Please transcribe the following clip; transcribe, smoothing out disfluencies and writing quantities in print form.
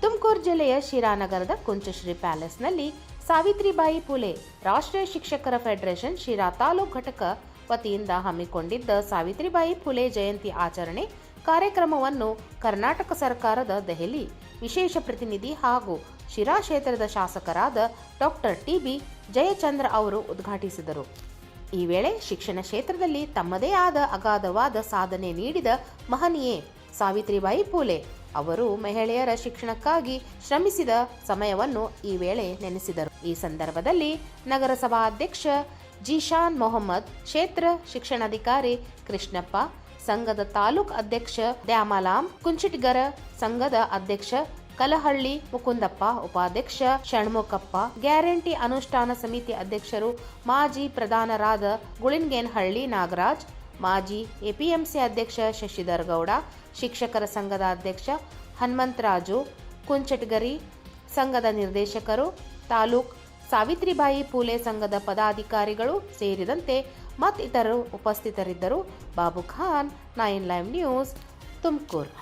ತುಮಕೂರು ಜಿಲ್ಲೆಯ ಶಿರಾನಗರದ ಕುಂಚಶ್ರೀ ಪ್ಯಾಲೇಸ್ನಲ್ಲಿ ಸಾವಿತ್ರಿಬಾಯಿ ಫುಲೆ ರಾಷ್ಟ್ರೀಯ ಶಿಕ್ಷಕರ ಫೆಡರೇಷನ್ ಶಿರಾ ತಾಲೂಕು ಘಟಕ ವತಿಯಿಂದ ಹಮ್ಮಿಕೊಂಡಿದ್ದ ಸಾವಿತ್ರಿಬಾಯಿ ಫುಲೆ ಜಯಂತಿ ಆಚರಣೆ ಕಾರ್ಯಕ್ರಮವನ್ನು ಕರ್ನಾಟಕ ಸರ್ಕಾರದ ದೆಹಲಿ ವಿಶೇಷ ಪ್ರತಿನಿಧಿ ಹಾಗೂ ಶಿರಾ ಕ್ಷೇತ್ರದ ಶಾಸಕರಾದ ಡಾಕ್ಟರ್ ಟಿ.ಬಿ. ಜಯಚಂದ್ರ ಅವರು ಉದ್ಘಾಟಿಸಿದರು. ಈ ವೇಳೆ ಶಿಕ್ಷಣ ಕ್ಷೇತ್ರದಲ್ಲಿ ತಮ್ಮದೇ ಆದ ಅಗಾಧವಾದ ಸಾಧನೆ ನೀಡಿದ ಮಹನೀಯೆ ಸಾವಿತ್ರಿಬಾಯಿ ಫುಲೆ ಅವರು ಮಹಿಳೆಯರ ಶಿಕ್ಷಣಕ್ಕಾಗಿ ಶ್ರಮಿಸಿದ ಸಮಯವನ್ನು ಈ ವೇಳೆ ನೆನೆಸಿದರು. ಈ ಸಂದರ್ಭದಲ್ಲಿ ನಗರಸಭಾ ಅಧ್ಯಕ್ಷ ಜೀಶಾನ್ ಮೊಹಮ್ಮದ್, ಕ್ಷೇತ್ರ ಶಿಕ್ಷಣಾಧಿಕಾರಿ ಕೃಷ್ಣಪ್ಪ, ಸಂಘದ ತಾಲೂಕು ಅಧ್ಯಕ್ಷ ದ್ಯಾಮಲಾಂ ಕುಂಚಿಟ್ಗರ, ಸಂಘದ ಅಧ್ಯಕ್ಷ ಕಲಹಳ್ಳಿ ಮುಕುಂದಪ್ಪ, ಉಪಾಧ್ಯಕ್ಷ ಷಣ್ಮುಖಪ್ಪ, ಗ್ಯಾರಂಟಿ ಅನುಷ್ಠಾನ ಸಮಿತಿ ಅಧ್ಯಕ್ಷರು ಮಾಜಿ ಪ್ರಧಾನರಾದ ಗುಳಿನ್ಗೇನಹಳ್ಳಿ ನಾಗರಾಜ್, ಮಾಜಿ ಎಪಿಎಂಸಿ ಅಧ್ಯಕ್ಷ ಶಶಿಧರ್ ಗೌಡ, ಶಿಕ್ಷಕರ ಸಂಘದ ಅಧ್ಯಕ್ಷ ಹನುಮಂತರಾಜು ಕುಂಚಟಗರಿ, ಸಂಘದ ನಿರ್ದೇಶಕರು, ತಾಲೂಕ್ ಸಾವಿತ್ರಿಬಾಯಿ ಫುಲೆ ಸಂಘದ ಪದಾಧಿಕಾರಿಗಳು ಸೇರಿದಂತೆ ಮತ್ತಿತರರು ಉಪಸ್ಥಿತರಿದ್ದರು. Babu Khan, 9 live news, Tumakuru.